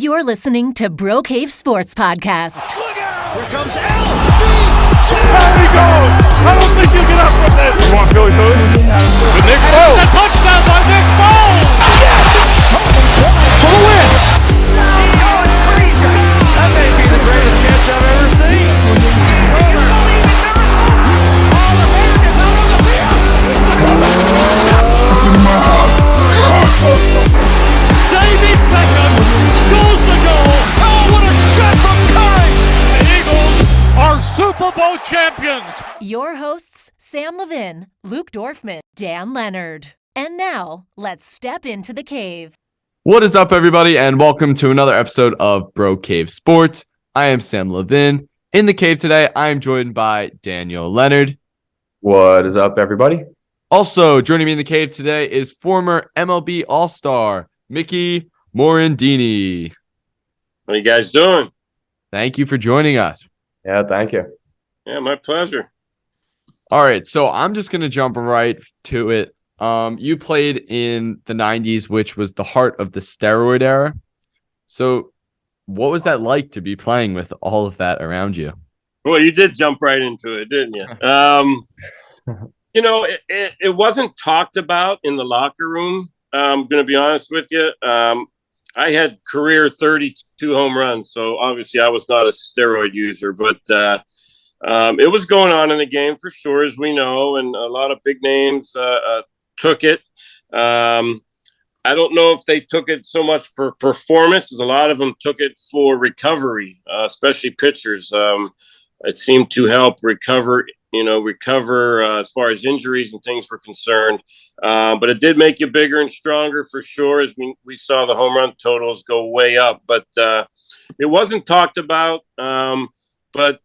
You're listening to Bro Cave Sports Podcast. Look out! Here comes LG! There he goes! I don't think you get up from this! You want Philly food? With Nick Foles! It's a touchdown by Nick Foles! Yes! For the win! That may be the greatest catch I've ever seen. It's in my house. David Beckham scores the goal. Oh, what a shot from Curry! The Eagles are Super Bowl champions! Your hosts, Sam Levin, Luke Dorfman, Dan Leonard. And now, let's step into the cave. What is up, everybody, and welcome to another episode of Bro Cave Sports. I am Sam Levin. In the cave today, I am joined by Daniel Leonard. What is up, everybody? Also joining me in the cave today is former MLB All-Star Mickey Morandini. How you guys doing? Thank you for joining us. Yeah, thank you. Yeah, my pleasure. All right, so I'm just going to jump right to it. You played in the 90s, which was the heart of the steroid era. So what was that like to be playing with all of that around you? Well, you did jump right into it, didn't you? It wasn't talked about in the locker room. I'm going to be honest with you. I had career 32 home runs, so obviously I was not a steroid user, but it was going on in the game for sure, as we know, and a lot of big names took it. I don't know if they took it so much for performance, as a lot of them took it for recovery, especially pitchers. It seemed to help recover as far as injuries and things were concerned. But it did make you bigger and stronger for sure, as we saw the home run totals go way up. But it wasn't talked about. But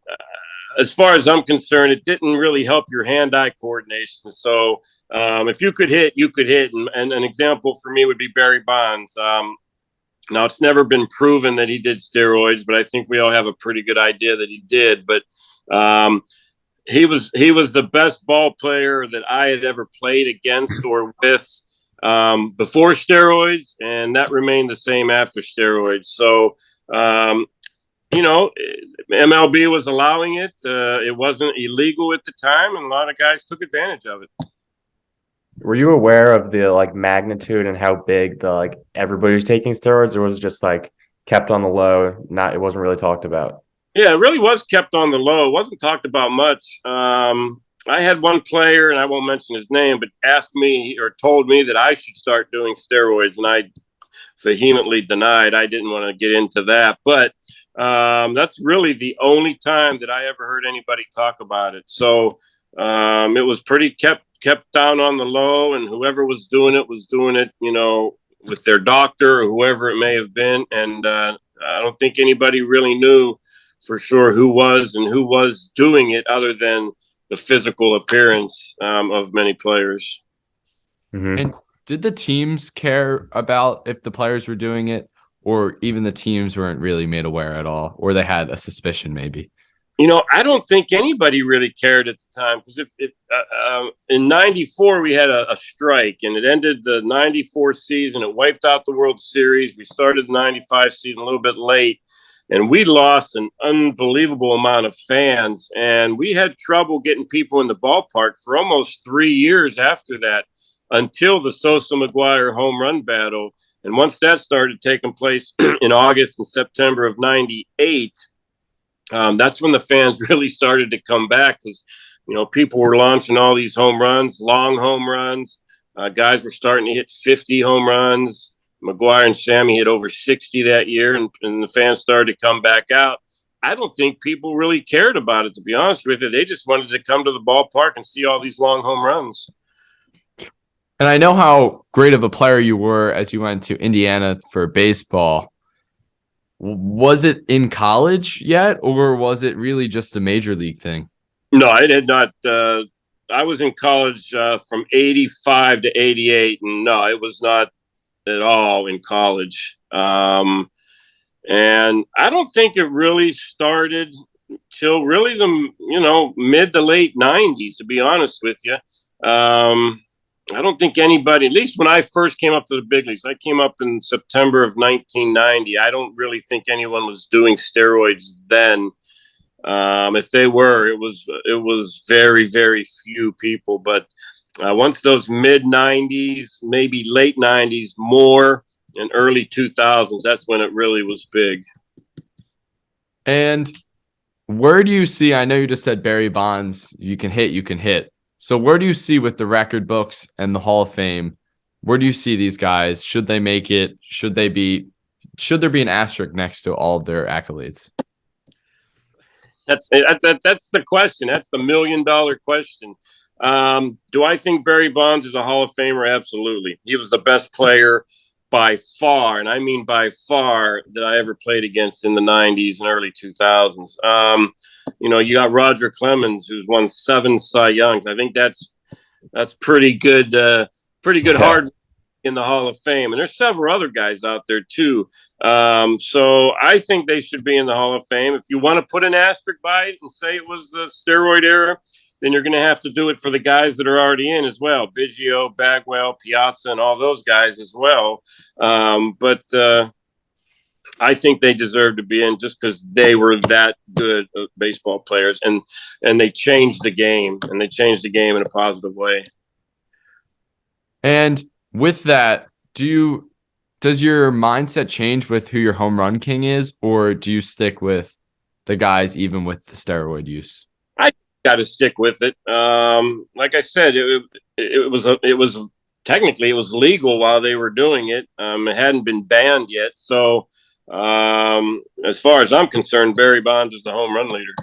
as far as I'm concerned, it didn't really help your hand-eye coordination. So if you could hit, you could hit. And an example for me would be Barry Bonds. Now, it's never been proven that he did steroids, but I think we all have a pretty good idea that he did. But he was the best ball player that I had ever played against or with before steroids, and that remained the same after steroids. So, MLB was allowing it. It wasn't illegal at the time, and a lot of guys took advantage of it. Were you aware of the magnitude and how big everybody was taking steroids, or was it just kept on the low? It wasn't really talked about. Yeah, it really was kept on the low. It wasn't talked about much. I had one player, and I won't mention his name, but asked me or told me that I should start doing steroids, and I vehemently denied. I didn't want to get into that. But that's really the only time that I ever heard anybody talk about it. So it was pretty kept down on the low, and whoever was doing it, with their doctor or whoever it may have been. And I don't think anybody really knew for sure who was doing it, other than the physical appearance of many players. Mm-hmm. And did the teams care about if the players were doing it, or even the teams weren't really made aware at all, or they had a suspicion maybe? I don't think anybody really cared at the time, because if in 94 we had a strike, and it ended the 94 season. It wiped out the World Series. We started the 95 season a little bit late, and we lost an unbelievable amount of fans, and we had trouble getting people in the ballpark for almost 3 years after that, until the Sosa-McGuire home run battle. And once that started taking place in August and September of 98, that's when the fans really started to come back, because, people were launching all these home runs, long home runs. Guys were starting to hit 50 home runs. McGuire and Sammy hit over 60 that year, and the fans started to come back out. I don't think people really cared about it, to be honest with you. They just wanted to come to the ballpark and see all these long home runs. And I know how great of a player you were as you went to Indiana for baseball. Was it in college yet, or was it really just a major league thing? No, it had not. I was in college from 85 to 88, and no, it was not at all in college. And I don't think it really started till really the mid to late 90s, to be honest with you. I don't think anybody, at least when I first came up to the big leagues, I came up in September of 1990. I don't really think anyone was doing steroids then. If they were, it was very, very few people. But once those mid 90s, maybe late 90s, more and early 2000s, that's when it really was big. And where do you see? I know you just said Barry Bonds, you can hit. So where do you see with the record books and the Hall of Fame? Where do you see these guys? Should they make it? Should there be an asterisk next to all of their accolades? That's the question. That's the $1 million question. Do I think Barry Bonds is a Hall of Famer? Absolutely. He was the best player by far, and I mean by far, that I ever played against in the 90s and early 2000s. You got Roger Clemens, who's won 7 Cy Youngs. I think that's pretty good. Pretty good hard in the Hall of Fame, and there's several other guys out there too. So I think they should be in the Hall of Fame. If you want to put an asterisk by it and say it was the steroid era, then you're going to have to do it for the guys that are already in as well. Biggio, Bagwell, Piazza, and all those guys as well. But I think they deserve to be in just because they were that good baseball players, and they changed the game, and they changed the game in a positive way. And with that, does your mindset change with who your home run king is, or do you stick with the guys even with the steroid use? I got to stick with it. Like I said, it was technically it was legal while they were doing it. It hadn't been banned yet. So as far as I'm concerned, Barry Bonds is the home run leader.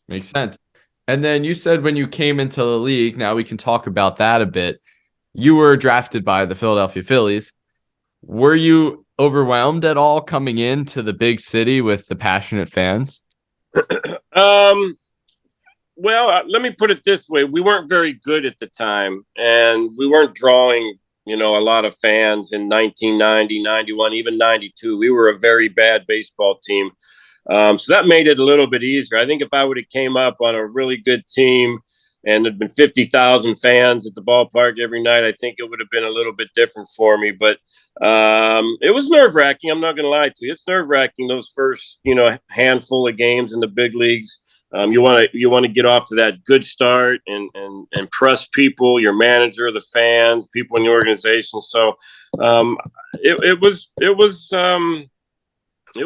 Makes sense. And then you said when you came into the league, now we can talk about that a bit. You were drafted by the Philadelphia Phillies. Were you overwhelmed at all coming into the big city with the passionate fans? Well, let me put it this way. We weren't very good at the time, and we weren't drawing, a lot of fans in 1990, 91, even 92. We were a very bad baseball team. So that made it a little bit easier. I think if I would have came up on a really good team and there'd been 50,000 fans at the ballpark every night, I think it would have been a little bit different for me. But it was nerve-wracking. I'm not going to lie to you. It's nerve-wracking those first, handful of games in the big leagues. You want to get off to that good start and impress people, your manager, the fans, people in the organization. So it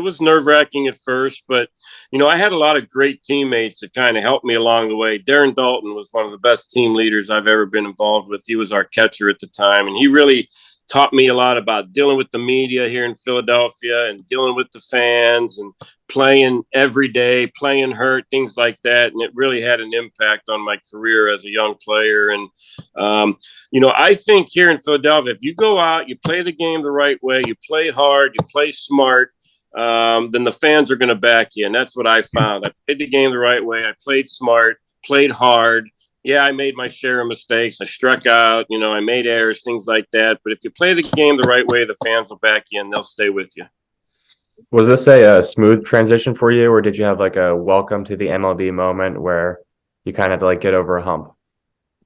was nerve-wracking at first, but, I had a lot of great teammates that kind of helped me along the way. Darren Dalton was one of the best team leaders I've ever been involved with. He was our catcher at the time, and he really taught me a lot about dealing with the media here in Philadelphia and dealing with the fans and playing every day, playing hurt, things like that. And it really had an impact on my career as a young player. And, I think here in Philadelphia, if you go out, you play the game the right way, you play hard, you play smart, then the fans are going to back you. And that's what I found. I played the game the right way. I played smart, played hard. Yeah, I made my share of mistakes. I struck out, I made errors, things like that. But if you play the game the right way, the fans will back you and they'll stay with you. Was this a smooth transition for you, or did you have like a welcome to the MLB moment where you kind of get over a hump?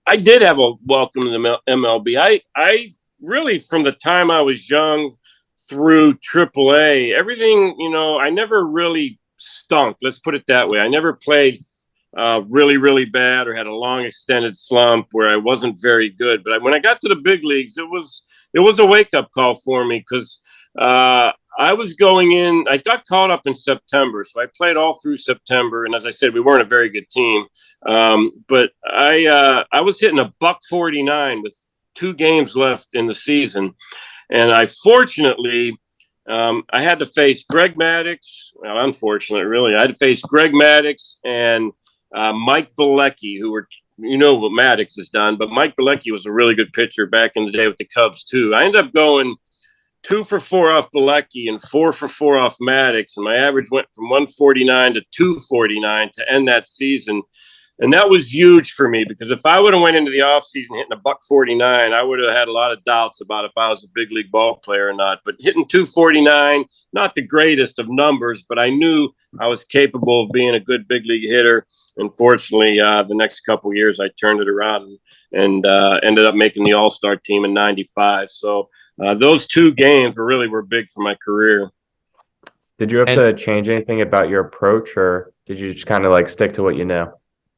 I did have a welcome to the MLB. I really, from the time I was young through AAA, everything, I never really stunk. Let's put it that way. I never played really, really bad or had a long extended slump where I wasn't very good. But when I got to the big leagues, it was a wake-up call for me because I was going in. I got caught up in September, so I played all through September. And as I said, we weren't a very good team. But I was hitting a $149 with 2 games left in the season. And I fortunately, I had to face Greg Maddux. Well, unfortunately, really, I had to face Greg Maddux and Mike Bilecki, who were, what Maddux has done, but Mike Bilecki was a really good pitcher back in the day with the Cubs too. I ended up going 2 for 4 off Bilecki and 4 for 4 off Maddux, and my average went from 149 to 249 to end that season. And that was huge for me because if I would have went into the offseason hitting a $149, I would have had a lot of doubts about if I was a big league ball player or not. But hitting 249, not the greatest of numbers, but I knew I was capable of being a good big league hitter. Unfortunately, the next couple of years, I turned it around and ended up making the All-Star team in '95. So those 2 games were big for my career. Did you have to change anything about your approach, or did you just kind of like stick to what you know?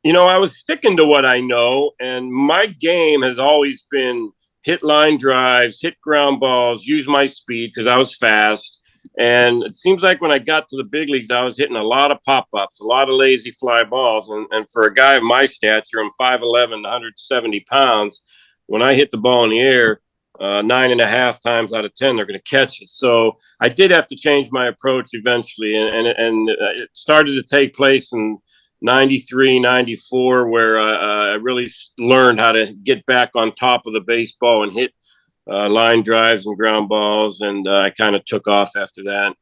I was sticking to what I know, and my game has always been hit line drives, hit ground balls, use my speed because I was fast. And it seems like when I got to the big leagues, I was hitting a lot of pop-ups, a lot of lazy fly balls. And for a guy of my stature, I'm 5'11", 170 pounds. When I hit the ball in the air, 9.5 times out of 10, they're going to catch it. So I did have to change my approach eventually. And it started to take place in '93, '94, where I really learned how to get back on top of the baseball and hit line drives and ground balls, and I kind of took off after that.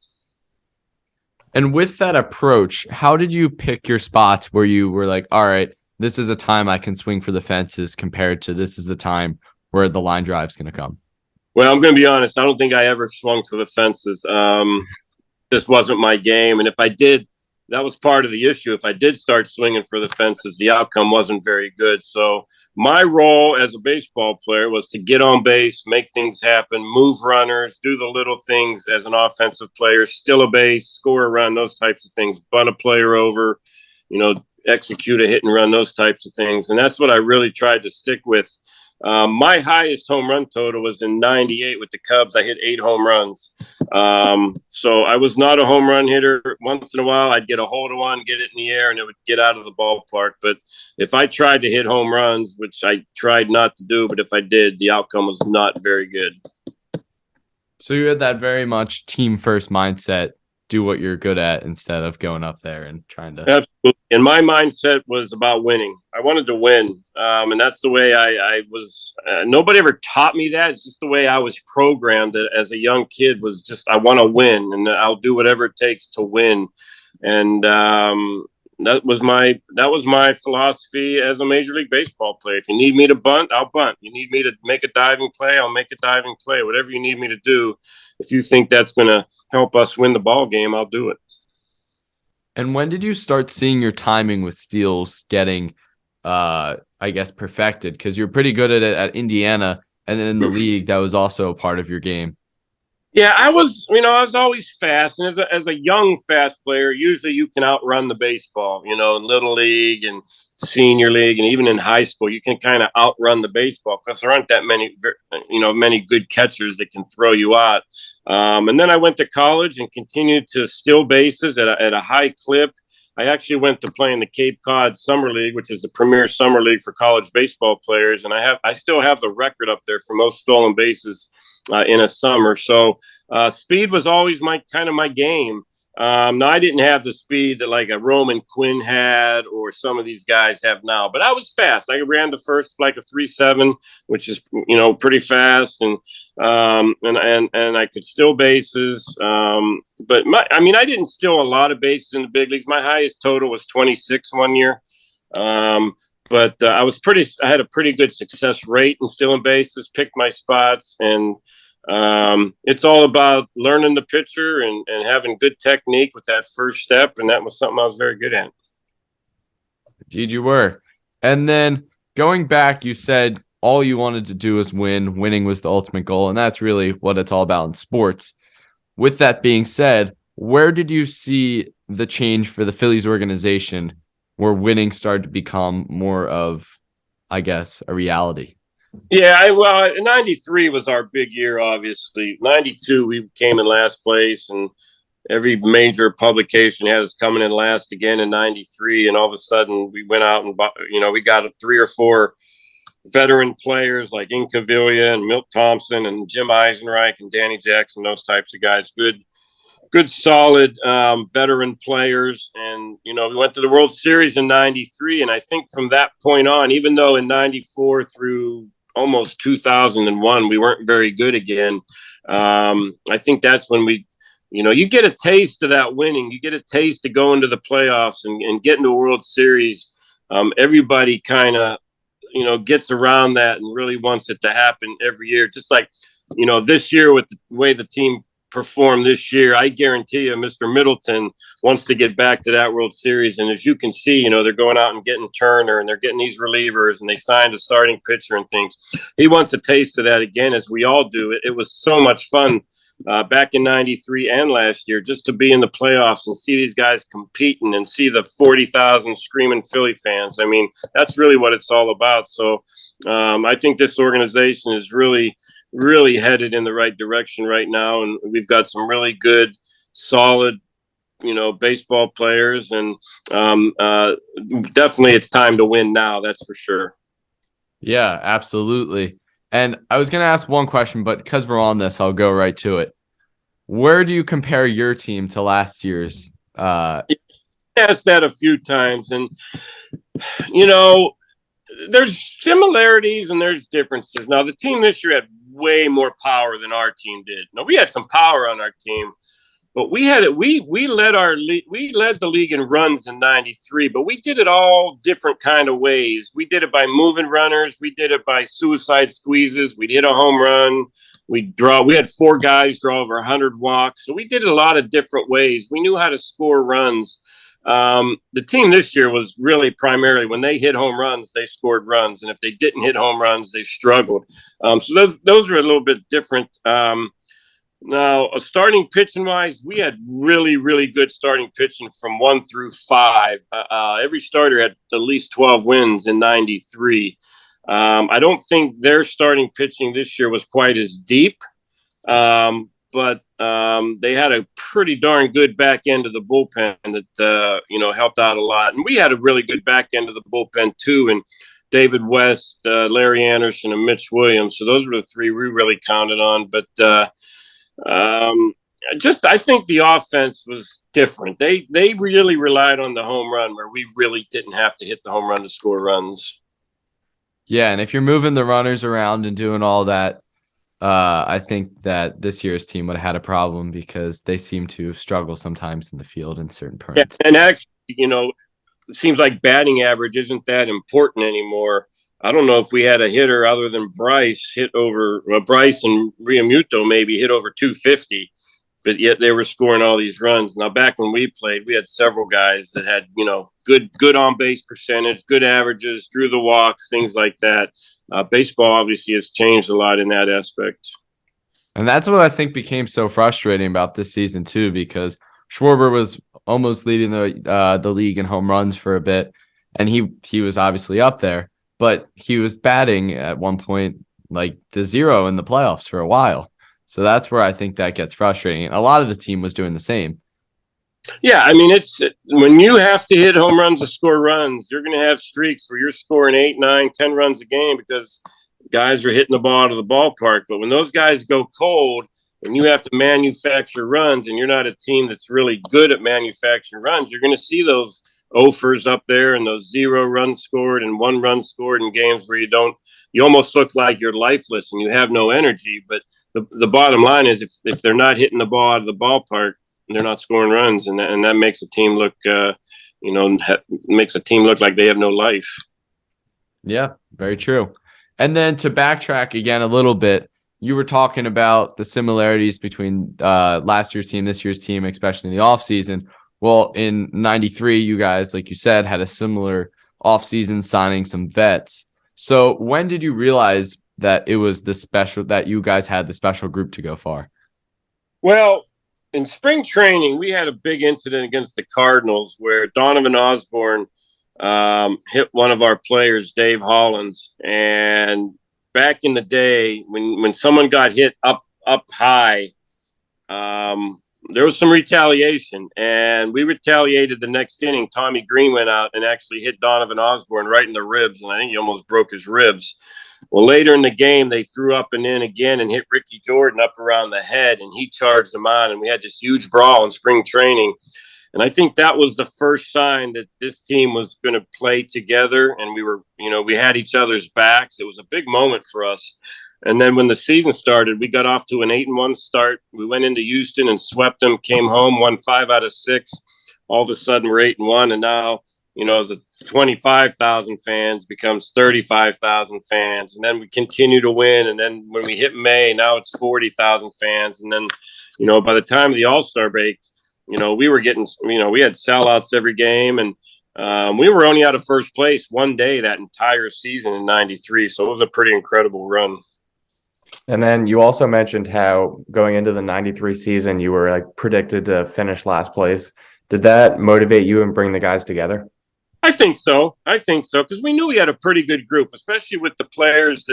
And with that approach, how did you pick your spots where you were like, all right, this is a time I can swing for the fences compared to this is the time where the line drive's going to come? Well, I'm going to be honest. I don't think I ever swung for the fences. This wasn't my game. And if I did, that was part of the issue. If I did start swinging for the fences, the outcome wasn't very good. So my role as a baseball player was to get on base, make things happen, move runners, do the little things as an offensive player, steal a base, score a run, those types of things, bunt a player over, execute a hit and run, those types of things. And that's what I really tried to stick with. My highest home run total was in '98 with the Cubs. I hit 8 home runs. So I was not a home run hitter. Once in a while, I'd get a hold of one, get it in the air, and it would get out of the ballpark. But if I tried to hit home runs, which I tried not to do, but if I did, the outcome was not very good. So you had that very much team first mindset, do what you're good at instead of going up there and trying to. Absolutely. And my mindset was about winning. I wanted to win. And that's the way I was. Nobody ever taught me that. It's just the way I was programmed as a young kid, was just, I want to win and I'll do whatever it takes to win. And that was my philosophy as a Major League Baseball player. If you need me to bunt, I'll bunt. You need me to make a diving play, I'll make a diving play. Whatever you need me to do, if you think that's going to help us win the ball game, I'll do it. And when did you start seeing your timing with steals getting, I guess, perfected? Because you're pretty good at it at Indiana, and then in the league, that was also a part of your game. Yeah, I was always fast. And as a young fast player, usually you can outrun the baseball, in Little League and Senior League, and even in high school, you can kind of outrun the baseball because there aren't that many good catchers that can throw you out. And then I went to college and continued to steal bases at a high clip. I actually went to play in the Cape Cod Summer League, which is the premier summer league for college baseball players. And I still have the record up there for most stolen bases in a summer. So speed was always my game. Now, I didn't have the speed that like a Roman Quinn had or some of these guys have now, but I was fast. I ran the first like a 3.7, which is, pretty fast. And I could steal bases. But I didn't steal a lot of bases in the big leagues. My highest total was 26 one year. But I had a pretty good success rate in stealing bases, picked my spots, and it's all about learning the pitcher and having good technique with that first step. And that was something I was very good at. Indeed you were. And then going back, you said all you wanted to do was win. Winning was the ultimate goal. And that's really what it's all about in sports. With that being said, where did you see the change for the Phillies organization where winning started to become more of, I guess, a reality? Yeah, 93 was our big year, obviously. 92, we came in last place, and every major publication had us coming in last again in 93. And all of a sudden, we went out and, we got 3 or 4 veteran players like Incaviglia and Milt Thompson and Jim Eisenreich and Danny Jackson, those types of guys. Good, solid veteran players. And, we went to the World Series in 93. And I think from that point on, even though in 94 through almost 2001, we weren't very good again. I think that's when you get a taste of that winning. You get a taste of going to the playoffs and getting to a World Series. Everybody kind of, gets around that and really wants it to happen every year. Just like, this year with the way the team perform this year, I guarantee you Mr. Middleton wants to get back to that World Series. And as you can see, you know, they're going out and getting Turner and they're getting these relievers and they signed a starting pitcher and things. He wants a taste of that again, as we all do. It was so much fun back in 93 and last year just to be in the playoffs and see these guys competing and see the 40,000 screaming Philly fans. I mean, that's really what it's all about. So I think this organization is really headed in the right direction right now. And we've got some really good, solid, you know, baseball players. And definitely it's time to win now. That's for sure. Yeah, absolutely. And I was going to ask one question, but because we're on this, I'll go right to it. Where do you compare your team to last year's? Asked that a few times. And, you know, there's similarities and there's differences. Now, the team this year had way more power than our team did. Now, we had some power on our team, but we led the league in runs in 93, but we did it all different kind of ways. We did it by moving runners. We did it by suicide squeezes. We'd hit a home run. We had 4 guys draw over 100 walks. So we did it a lot of different ways. We knew how to score runs. The team this year was really primarily when they hit home runs, they scored runs. And if they didn't hit home runs, they struggled. So those were a little bit different. Now, starting pitching wise, we had really, really good starting pitching from 1 through 5. Every starter had at least 12 wins in 93. I don't think their starting pitching this year was quite as deep. But they had a pretty darn good back end of the bullpen that, you know, helped out a lot. And we had a really good back end of the bullpen, too. And David West, Larry Anderson, and Mitch Williams. So those were the 3 we really counted on. But I think the offense was different. They really relied on the home run where we really didn't have to hit the home run to score runs. Yeah, and if you're moving the runners around and doing all that, I think that this year's team would have had a problem because they seem to struggle sometimes in the field in certain parts. Yeah, and actually, you know, it seems like batting average isn't that important anymore. I don't know if we had a hitter other than Bryce and Realmuto maybe hit over 250, but yet they were scoring all these runs. Now, back when we played, we had several guys that had, you know, good on base percentage, good averages, drew the walks, things like that. Baseball obviously has changed a lot in that aspect. And that's what I think became so frustrating about this season too, because Schwarber was almost leading the league in home runs for a bit, and he was obviously up there, but he was batting at one point like the 0 in the playoffs for a while. So that's where I think that gets frustrating. A lot of the team was doing the same. Yeah, I mean, it's when you have to hit home runs to score runs, you're going to have streaks where you're scoring 8, 9, 10 runs a game because guys are hitting the ball out of the ballpark. But when those guys go cold and you have to manufacture runs and you're not a team that's really good at manufacturing runs, you're going to see those offers up there and those 0 runs scored and 1 run scored in games where you almost look like you're lifeless and you have no energy. But the bottom line is if they're not hitting the ball out of the ballpark, they're not scoring runs, and that makes a team look, makes a team look like they have no life. Yeah, very true. And then to backtrack again a little bit, you were talking about the similarities between last year's team, this year's team, especially in the offseason. Well, in 93, you guys, like you said, had a similar offseason signing some vets. So when did you realize that it was that you guys had the special group to go far? Well, in spring training, we had a big incident against the Cardinals where Donovan Osborne hit one of our players, Dave Hollins. And back in the day, when someone got hit up high, there was some retaliation. And we retaliated the next inning. Tommy Green went out and actually hit Donovan Osborne right in the ribs, and I think he almost broke his ribs. Well, later in the game, they threw up and in again and hit Ricky Jordan up around the head, and he charged them on, and we had this huge brawl in spring training. And I think that was the first sign that this team was going to play together, and we had each other's backs. It was a big moment for us. And then when the season started, we got off to an 8-1 start. We went into Houston and swept them, came home, won 5 out of 6. All of a sudden, we're 8-1, and now the 25,000 fans becomes 35,000 fans. And then we continue to win. And then when we hit May, now it's 40,000 fans. And then, by the time of the All-Star break, we were getting, we had sellouts every game. And we were only out of first place one day that entire season in 93. So it was a pretty incredible run. And then you also mentioned how going into the 93 season, you were like predicted to finish last place. Did that motivate you and bring the guys together? I think so. Because we knew we had a pretty good group, especially with the players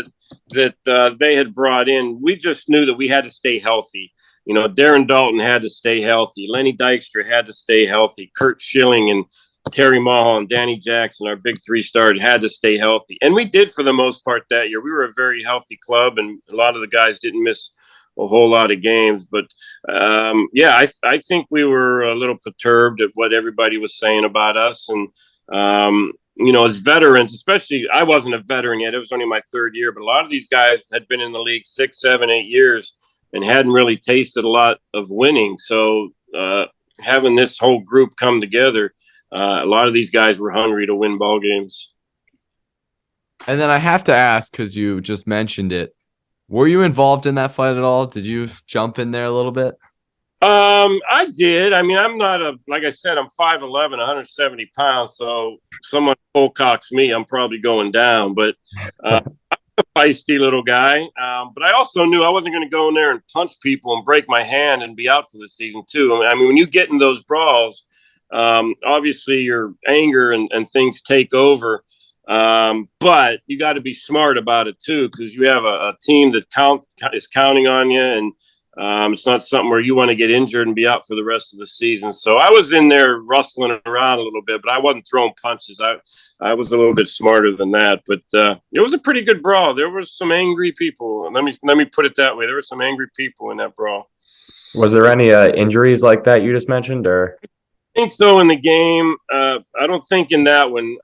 that they had brought in. We just knew that we had to stay healthy. Darren Dalton had to stay healthy. Lenny Dykstra had to stay healthy. Kurt Schilling and Terry Mahal and Danny Jackson, our big three-stars, had to stay healthy. And we did for the most part that year. We were a very healthy club, and a lot of the guys didn't miss a whole lot of games. But, I think we were a little perturbed at what everybody was saying about us. And, as veterans, especially, I wasn't a veteran yet. It was only my third year. But a lot of these guys had been in the league 6, 7, 8 years and hadn't really tasted a lot of winning. So having this whole group come together, a lot of these guys were hungry to win ball games. And then I have to ask, because you just mentioned it, were you involved in that fight at all? Did you jump in there a little bit? I did. I mean, I'm not like I said, I'm 5'11", 170 pounds. So someone full-cocks me, I'm probably going down. But I'm a feisty little guy. But I also knew I wasn't going to go in there and punch people and break my hand and be out for the season too. I mean, when you get in those brawls, obviously your anger and things take over. But you got to be smart about it too, because you have a team that is counting on you, and it's not something where you want to get injured and be out for the rest of the season. So I was in there rustling around a little bit, but I wasn't throwing punches. I was a little bit smarter than that, but it was a pretty good brawl. There were some angry people. Let me put it that way. There were some angry people in that brawl. Was there any injuries like that you just mentioned, or? I think so in the game. I don't think in that one.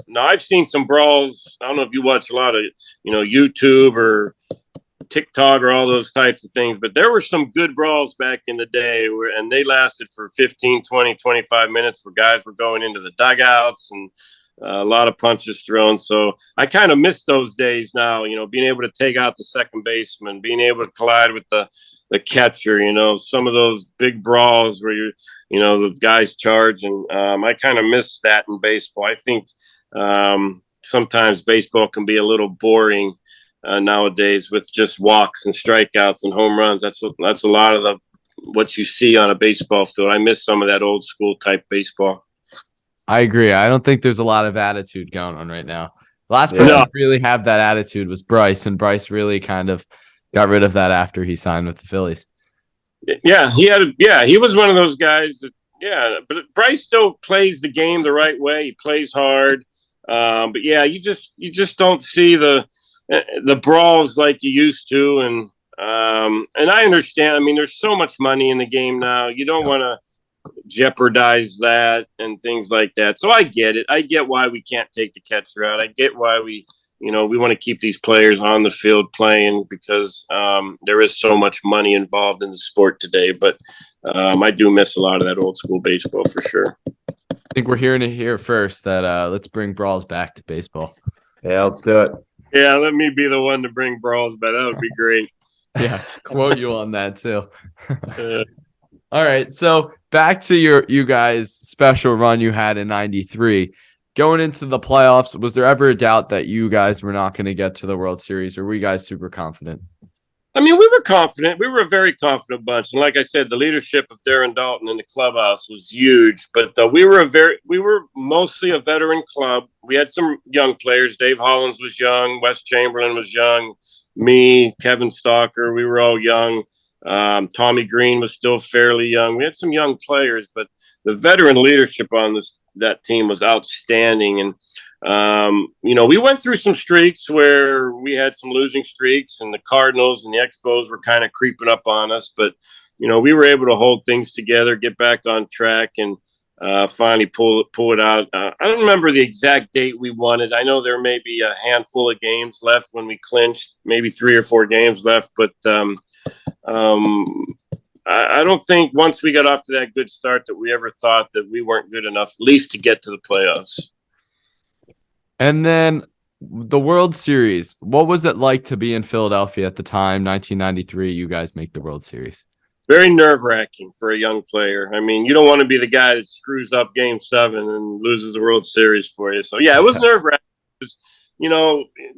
Now I've seen some brawls. I don't know if you watch a lot of, YouTube or TikTok or all those types of things, but there were some good brawls back in the day and they lasted for 15, 20, 25 minutes where guys were going into the dugouts and a lot of punches thrown. So I kind of miss those days now, being able to take out the second baseman, being able to collide with the catcher, some of those big brawls where the guys charge. And I kind of miss that in baseball. I think sometimes baseball can be a little boring nowadays with just walks and strikeouts and home runs. That's a lot of what you see on a baseball field. I miss some of that old school type baseball. I agree. I don't think there's a lot of attitude going on right now. The last person to really have that attitude was Bryce, and Bryce really kind of got rid of that after he signed with the Phillies. Yeah, he was one of those guys but Bryce still plays the game the right way. He plays hard. But you just don't see the brawls like you used to. And I understand. I mean, there's so much money in the game now. You don't want to jeopardize that and things like that. So I get it. I get why we can't take the catcher out. I get why we want to keep these players on the field playing because there is so much money involved in the sport today. But I do miss a lot of that old school baseball for sure. I think we're hearing it here first that let's bring brawls back to baseball. Yeah, let's do it. Yeah, let me be the one to bring brawls back. That would be great. Yeah, quote you on that too. All right, so back to you guys' special run you had in 93. Going into the playoffs, was there ever a doubt that you guys were not going to get to the World Series, or were you guys super confident? I mean, we were confident. We were a very confident bunch. And like I said, the leadership of Darren Dalton in the clubhouse was huge. But we were mostly a veteran club. We had some young players. Dave Hollins was young. Wes Chamberlain was young. Me, Kevin Stalker, we were all young. Tommy Green was still fairly young. We had some young players, but the veteran leadership on that team was outstanding. And we went through some streaks where we had some losing streaks, and the Cardinals and the Expos were kind of creeping up on us. But we were able to hold things together, get back on track, and finally pull it out. I don't remember the exact date we won it. I know there may be a handful of games left when we clinched, maybe 3 or 4 games left, but I don't think once we got off to that good start that we ever thought that we weren't good enough, at least to get to the playoffs. And then the World Series. What was it like to be in Philadelphia at the time, 1993? You guys make the World Series. Very nerve-wracking for a young player. I mean, you don't want to be the guy that screws up Game 7 and loses the World Series for you. So, yeah, it was nerve-wracking.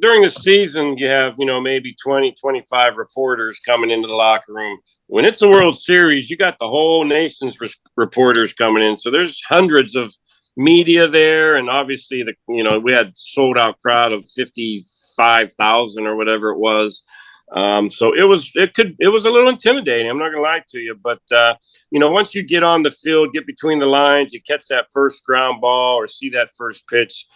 During the season, you have, maybe 20, 25 reporters coming into the locker room. When it's a World Series, you got the whole nation's reporters coming in. So there's hundreds of media there, and obviously we had sold out crowd of 55,000 or whatever it was. So it was a little intimidating. I'm not gonna lie to you, but once you get on the field, get between the lines, you catch that first ground ball or see that first pitch,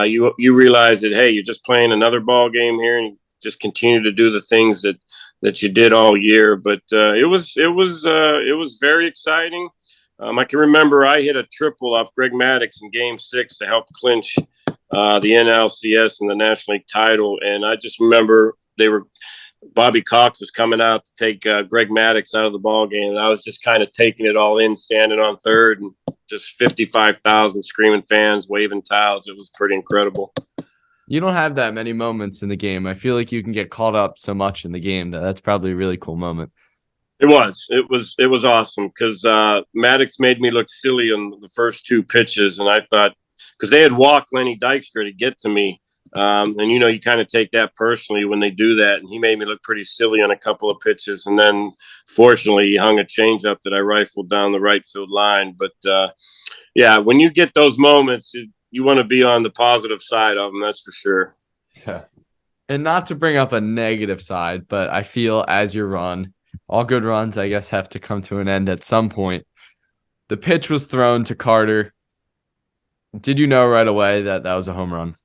you realize that, hey, you're just playing another ball game here, and you just continue to do the things that you did all year. But it was very exciting. I can remember I hit a triple off Greg Maddux in Game 6 to help clinch the NLCS and the National League title, and I just remember Bobby Cox was coming out to take Greg Maddux out of the ball game, and I was just kind of taking it all in, standing on third, and just 55,000 screaming fans waving towels. It was pretty incredible. You don't have that many moments in the game. I feel like you can get caught up so much in the game that's probably a really cool moment. It was awesome because Maddux made me look silly on the first 2 pitches, and I thought, because they had walked Lenny Dykstra to get to me. And you kind of take that personally when they do that, and he made me look pretty silly on a couple of pitches, and then fortunately he hung a changeup that I rifled down the right field line. But when you get those moments, you want to be on the positive side of them, that's for sure. Yeah. And not to bring up a negative side, but I feel as you run, all good runs, I guess, have to come to an end at some point. The pitch was thrown to Carter. Did you know right away that was a home run?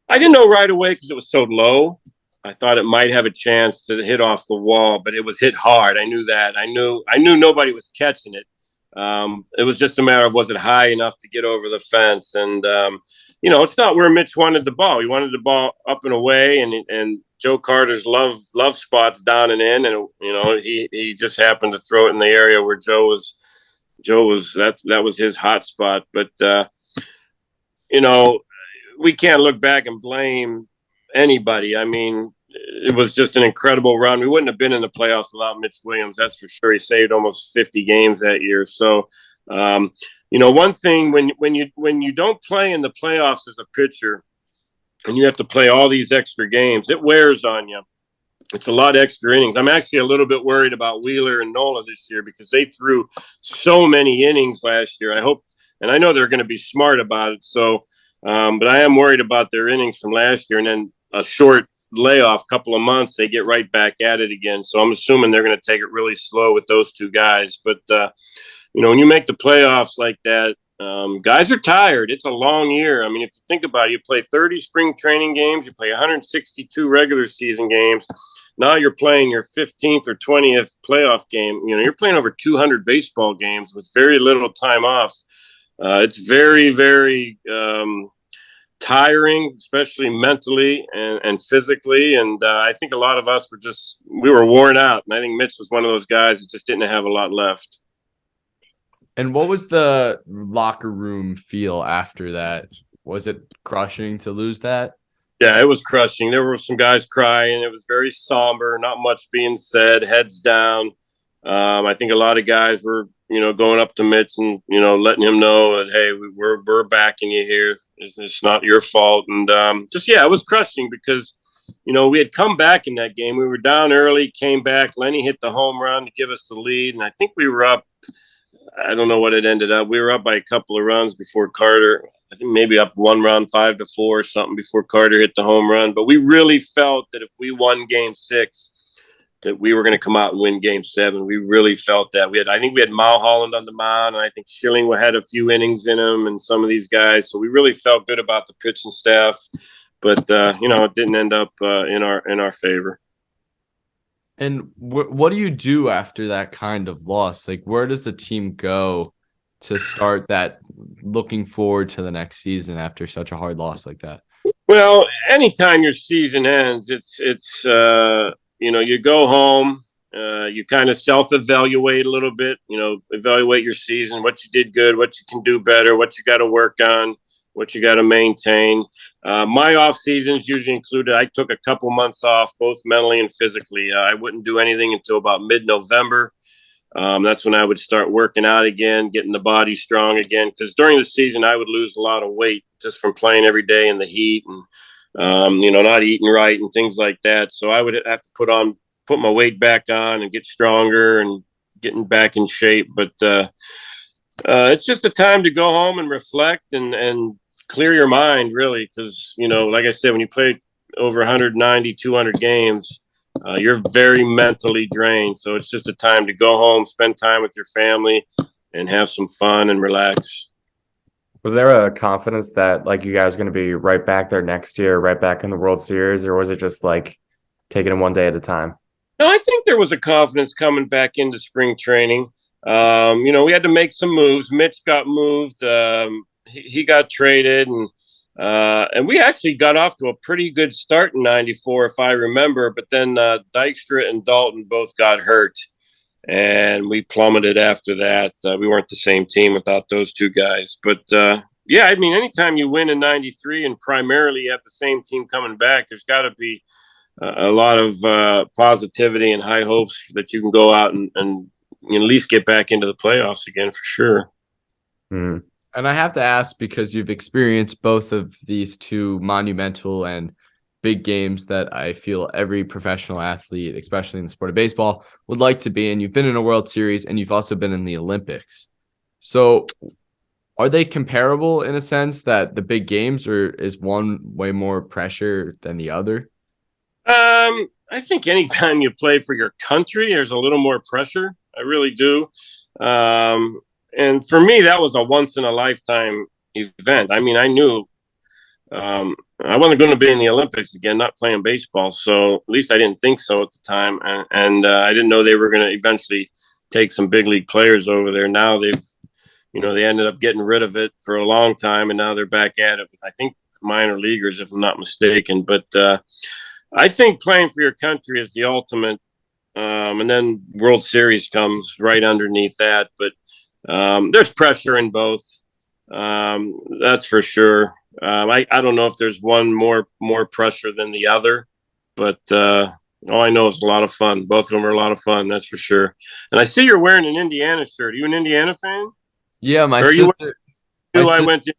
I didn't know right away because it was so low. I thought it might have a chance to hit off the wall, but it was hit hard. I knew that. I knew nobody was catching it. It was just a matter of, was it high enough to get over the fence? And, it's not where Mitch wanted the ball. He wanted the ball up and away, and Joe Carter's love spots down and in. And, he just happened to throw it in the area where Joe was, that was his hot spot. But, we can't look back and blame anybody. I mean, it was just an incredible run. We wouldn't have been in the playoffs without Mitch Williams. That's for sure. He saved almost 50 games that year. So, one thing when you don't play in the playoffs as a pitcher, and you have to play all these extra games, it wears on you. It's a lot of extra innings. I'm actually a little bit worried about Wheeler and Nola this year because they threw so many innings last year. I know they're going to be smart about it. So. But I am worried about their innings from last year, and then a short layoff, couple of months, they get right back at it again. So I'm assuming they're going to take it really slow with those 2 guys. But, when you make the playoffs like that, guys are tired. It's a long year. I mean, if you think about it, you play 30 spring training games, you play 162 regular season games. Now you're playing your 15th or 20th playoff game. You're playing over 200 baseball games with very little time off. It's very, very tiring, especially mentally and physically. And I think a lot of us we were worn out. And I think Mitch was one of those guys that just didn't have a lot left. And what was the locker room feel after that? Was it crushing to lose that? Yeah, it was crushing. There were some guys crying. It was very somber, not much being said, heads down. I think a lot of guys were, going up to Mitch and, letting him know that, hey, we're backing you here. It's not your fault. And it was crushing because, we had come back in that game. We were down early, came back. Lenny hit the home run to give us the lead. And I think we were up. I don't know what it ended up. We were up by a couple of runs before Carter. I think maybe up 1 run, 5-4 or something before Carter hit the home run. But we really felt that if we won Game 6, that we were going to come out and win Game 7. We really felt that. I think we had Mulholland on the mound, and I think Schilling had a few innings in him, and some of these guys. So we really felt good about the pitching staff, but it didn't end up in our favor. And what do you do after that kind of loss? Like, where does the team go to start that looking forward to the next season after such a hard loss like that? Well, anytime your season ends, it's you go home You kind of self-evaluate a little bit, evaluate your season, what you did good, what you can do better, what you got to work on, what you got to maintain. My off seasons usually included, I took a couple months off, both mentally and physically. I wouldn't do anything until about mid-November. That's when I would start working out again, getting the body strong again. Because during the season, I would lose a lot of weight just from playing every day in the heat and, not eating right and things like that. So I would have to put my weight back on and get stronger and getting back in shape. But it's just a time to go home and reflect and clear your mind, really. Because, like I said, when you play over 190, 200 games, you're very mentally drained. So it's just a time to go home, spend time with your family, and have some fun and relax. Was there a confidence that like you guys are going to be right back there next year, right back in the World Series, or was it just like taking it one day at a time? No, I think there was a confidence coming back into spring training. We had to make some moves. Mitch got moved. He got traded, and we actually got off to a pretty good start in '94, if I remember. But then Dykstra and Dalton both got hurt, and we plummeted after that. We weren't the same team without those two guys. But anytime you win in '93 and primarily you have the same team coming back, there's got to be a lot of positivity and high hopes that you can go out and at least get back into the playoffs again for sure. Mm. And I have to ask, because you've experienced both of these two monumental and big games that I feel every professional athlete, especially in the sport of baseball, would like to be in. You've been in a World Series and you've also been in the Olympics. So are they comparable in a sense that the big games, or is one way more pressure than the other? I think anytime you play for your country, there's a little more pressure. I really do. And for me, that was a once in a lifetime event. I mean, I knew I wasn't going to be in the Olympics again, not playing baseball. So at least I didn't think so at the time. And I didn't know they were going to eventually take some big league players over there. Now they ended up getting rid of it for a long time, and now they're back at it. I think minor leaguers, if I'm not mistaken. But I think playing for your country is the ultimate. And then World Series comes right underneath that. But there's pressure in both. That's for sure. I don't know if there's one more pressure than the other, but all I know is a lot of fun. Both of them are a lot of fun, that's for sure. And I see you're wearing an Indiana shirt. Are you an Indiana fan? Yeah, my sister. I went to.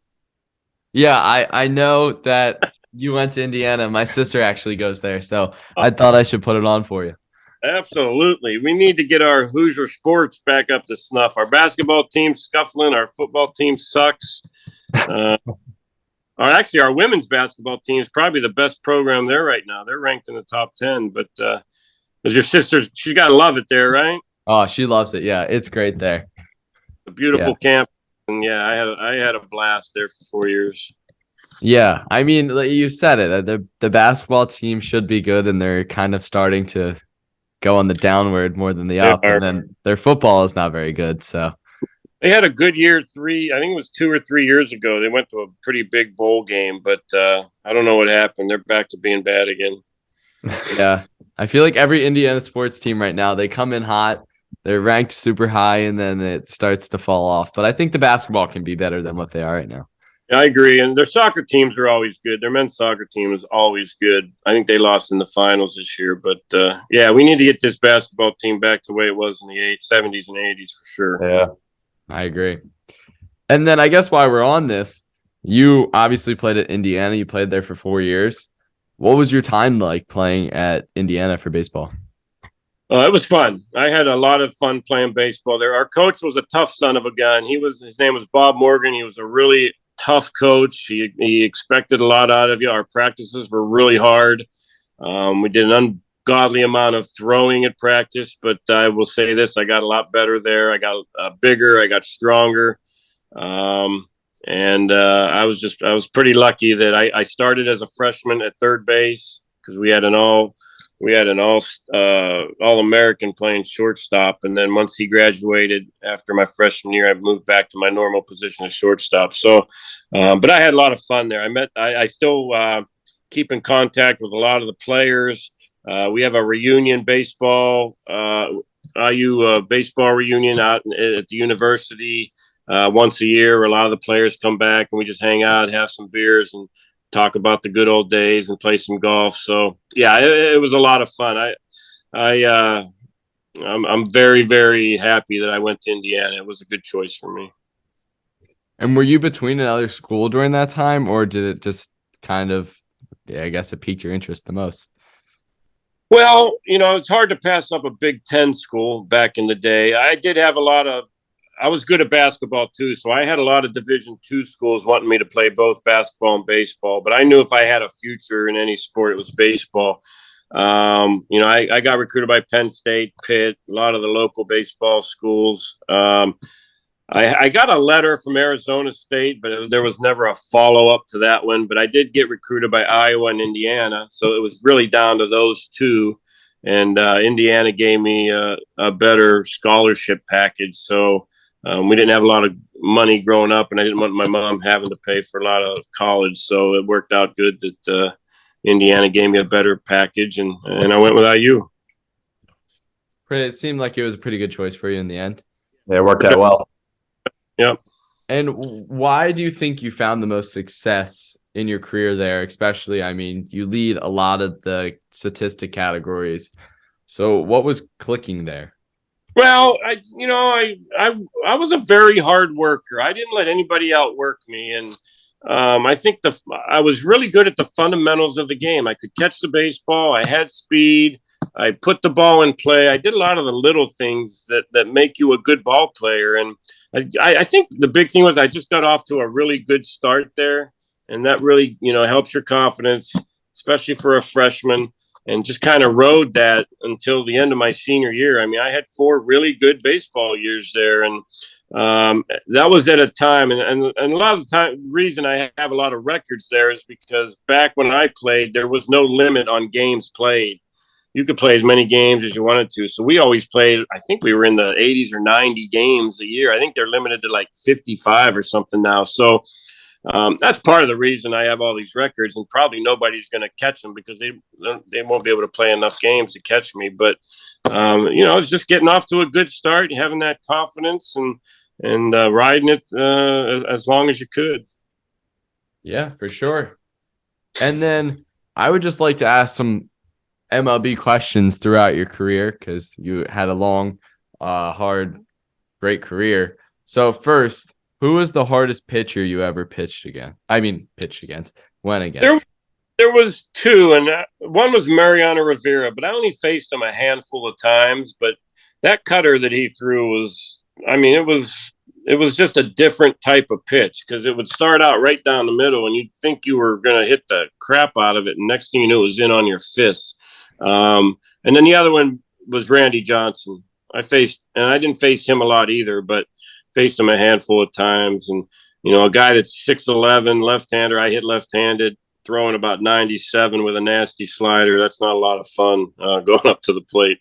Yeah, I know that you went to Indiana. My sister actually goes there, so I thought I should put it on for you. Absolutely. We need to get our Hoosier sports back up to snuff. Our basketball team's scuffling. Our football team sucks. Our women's basketball team is probably the best program there right now. They're ranked in the top 10. But as your sister, she's got to love it there, right? Oh, she loves it. Yeah, it's great there. A beautiful camp. And yeah, I had a blast there for 4 years. Yeah, I mean, you said it. The basketball team should be good, and they're kind of starting to go on the downward more than the up. And then their football is not very good. So they had a good year. I think it was 2 or 3 years ago. They went to a pretty big bowl game, but I don't know what happened. They're back to being bad again. Yeah, I feel like every Indiana sports team right now, they come in hot. They're ranked super high, and then it starts to fall off. But I think the basketball can be better than what they are right now. I agree. And their soccer teams are always good. Their men's soccer team is always good. I think they lost in the finals this year. But, we need to get this basketball team back to the way it was in the 70s and 80s for sure. Yeah, I agree. And then I guess while we're on this, you obviously played at Indiana. You played there for 4 years. What was your time like playing at Indiana for baseball? It was fun. I had a lot of fun playing baseball there. Our coach was a tough son of a gun. His name was Bob Morgan. He was a really tough coach. He expected a lot out of you. Our practices were really hard. We did an ungodly amount of throwing at practice, but I will say this: I got a lot better there. I got bigger. I got stronger, and I was pretty lucky that I started as a freshman at third base because we had an all-American playing shortstop. And then once he graduated after my freshman year, I moved back to my normal position as shortstop. So, but I had a lot of fun there. I still keep in contact with a lot of the players. We have a reunion baseball, IU baseball reunion out at the university once a year, where a lot of the players come back and we just hang out, have some beers, and talk about the good old days and play some golf. So yeah, it was a lot of fun. I'm very, very happy that I went to Indiana. It was a good choice for me. And were you between another school during that time, or did it just kind of, yeah, I guess it piqued your interest the most? Well, it's hard to pass up a Big Ten school back in the day. I was good at basketball too, so I had a lot of Division II schools wanting me to play both basketball and baseball. But I knew if I had a future in any sport, it was baseball. I got recruited by Penn State, Pitt, a lot of the local baseball schools. I got a letter from Arizona State, but there was never a follow-up to that one. But I did get recruited by Iowa and Indiana, so it was really down to those two. And Indiana gave me a better scholarship package. So we didn't have a lot of money growing up, and I didn't want my mom having to pay for a lot of college. So it worked out good that Indiana gave me a better package, and I went with IU. It seemed like it was a pretty good choice for you in the end. Yeah, it worked out well. Yep. And why do you think you found the most success in your career there? Especially, I mean, you lead a lot of the statistic categories. So what was clicking there? Well, I was a very hard worker. I didn't let anybody outwork me, and I think I was really good at the fundamentals of the game. I could catch the baseball. I had speed. I put the ball in play. I did a lot of the little things that make you a good ball player. And I think the big thing was I just got off to a really good start there. And that really, helps your confidence, especially for a freshman, and just kind of rode that until the end of my senior year. I mean, I had 4 really good baseball years there. And that was at a time. And a lot of the time, reason I have a lot of records there is because back when I played, there was no limit on games played. You could play as many games as you wanted to. So we always played, I think we were in the 80s or 90 games a year. I think they're limited to like 55 or something now. So that's part of the reason I have all these records, and probably nobody's going to catch them because they won't be able to play enough games to catch me. But, it's just getting off to a good start, having that confidence and riding it as long as you could. Yeah, for sure. And then I would just like to ask some MLB questions throughout your career, because you had a long, hard, great career. So first, who was the hardest pitcher you ever pitched against? Went against? There was 2, and one was Mariano Rivera, but I only faced him a handful of times. But that cutter that he threw it was just a different type of pitch, because it would start out right down the middle, and you'd think you were going to hit the crap out of it, and next thing you knew, it was in on your fists. And then the other one was Randy Johnson. I didn't face him a lot either, but faced him a handful of times. And, a guy that's 6'11", left-hander, I hit left-handed, throwing about 97 with a nasty slider. That's not a lot of fun going up to the plate.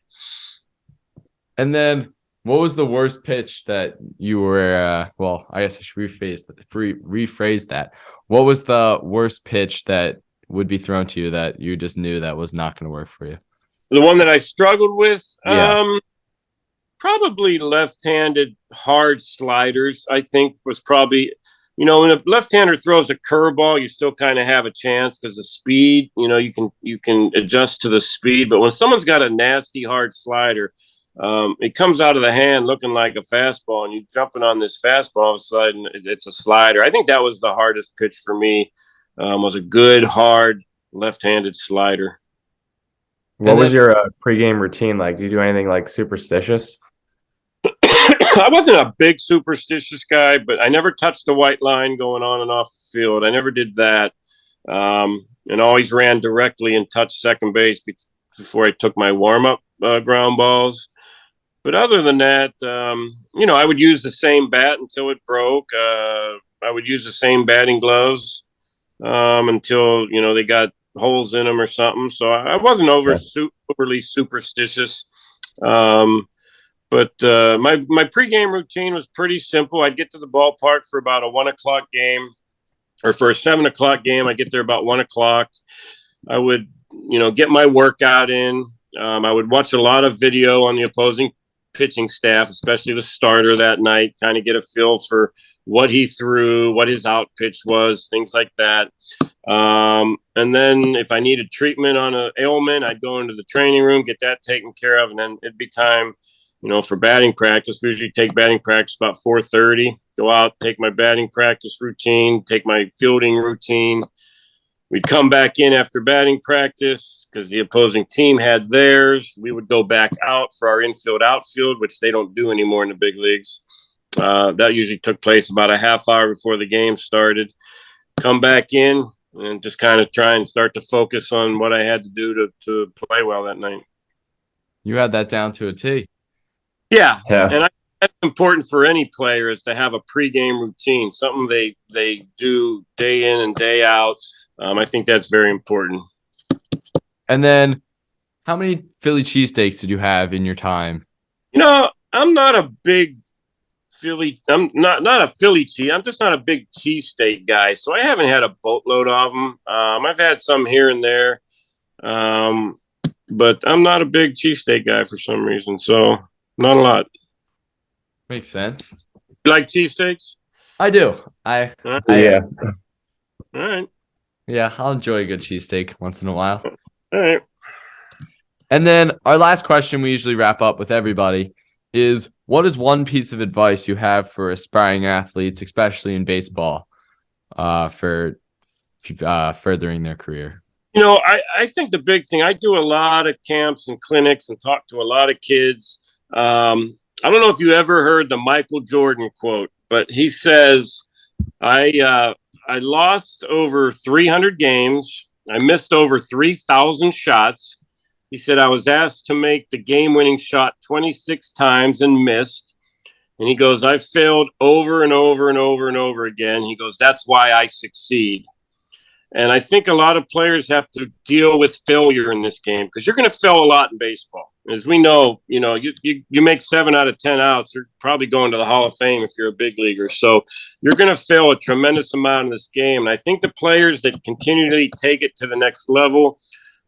And then what was the worst pitch that you were, I guess I should rephrase that. What was the worst pitch that would be thrown to you that you just knew that was not going to work for you? The one that I struggled with, Yeah. Probably left-handed hard sliders, I think, was probably, when a left-hander throws a curveball, you still kind of have a chance because the speed, you can adjust to the speed. But when someone's got a nasty hard slider, it comes out of the hand looking like a fastball, and you're jumping on this fastball, all of a sudden it's a slider. I think that was the hardest pitch for me, was a good, hard, left-handed slider. What was your pregame routine like? Do you do anything like superstitious? I wasn't a big superstitious guy, but I never touched the white line going on and off the field. I never did that. And always ran directly and touched second base before I took my warm-up ground balls. But other than that, I would use the same bat until it broke. I would use the same batting gloves until, they got holes in them or something. So I wasn't overly superstitious. But my pregame routine was pretty simple. I'd get to the ballpark for about a 1 o'clock game, or for a 7 o'clock game. I'd get there about 1 o'clock. I would get my workout in. I would watch a lot of video on the opposing pitching staff, especially the starter that night, kind of get a feel for what he threw, what his out pitch was, things like that. And then if I needed treatment on an ailment, I'd go into the training room, get that taken care of, and then it'd be time, for batting practice. We usually take batting practice about 4:30, go out, take my batting practice routine, take my fielding routine. We'd come back in after batting practice because the opposing team had theirs. We would go back out for our infield outfield, which they don't do anymore in the big leagues. That usually took place about a half hour before the game started. Come back in and just kind of try and start to focus on what I had to do to play well that night. You had that down to a T. Yeah. And that's important for any player, is to have a pregame routine, something they do day in and day out. I think that's very important. And then how many Philly cheesesteaks did you have in your time? I'm not a big Philly. I'm not a Philly cheese. I'm just not a big cheesesteak guy. So I haven't had a boatload of them. I've had some here and there. But I'm not a big cheesesteak guy for some reason. So not a lot. Makes sense. You like cheesesteaks? I do. Yeah. All right. Yeah, I'll enjoy a good cheesesteak once in a while. All right. And then our last question we usually wrap up with everybody is, what is one piece of advice you have for aspiring athletes, especially in baseball, for furthering their career? I think the big thing, I do a lot of camps and clinics and talk to a lot of kids. I don't know if you ever heard the Michael Jordan quote, but he says, I lost over 300 games. I missed over 3,000 shots. He said, I was asked to make the game-winning shot 26 times and missed. And he goes, I failed over and over and over and over again. He goes, that's why I succeed. And I think a lot of players have to deal with failure in this game, because you're going to fail a lot in baseball. As we know, you make 7 out of 10 outs, you're probably going to the Hall of Fame if you're a big leaguer. So you're going to fail a tremendous amount in this game. And I think the players that continually take it to the next level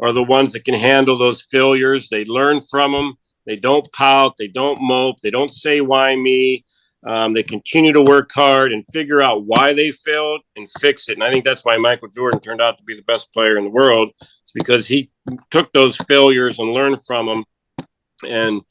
are the ones that can handle those failures. They learn from them. They don't pout. They don't mope. They don't say, why me? They continue to work hard and figure out why they failed and fix it. And I think that's why Michael Jordan turned out to be the best player in the world. It's because he took those failures and learned from them. And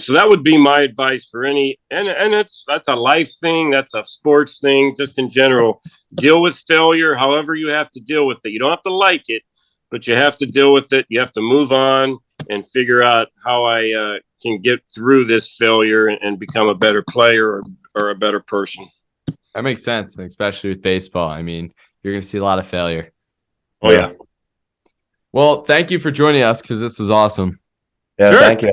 so that would be my advice for any, and that's a life thing. That's a sports thing, just in general. Deal with failure however you have to deal with it. You don't have to like it, but you have to deal with it. You have to move on and figure out how I can get through this failure and become a better player or a better person. That makes sense, especially with baseball. I mean, you're going to see a lot of failure. Oh, yeah. Well, thank you for joining us, because this was awesome. Yeah, Sure. Thank you.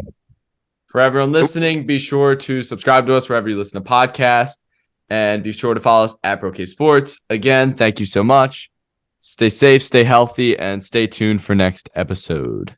For everyone listening, be sure to subscribe to us wherever you listen to podcasts, and be sure to follow us at BroK Sports. Again, thank you so much. Stay safe, stay healthy, and stay tuned for next episode.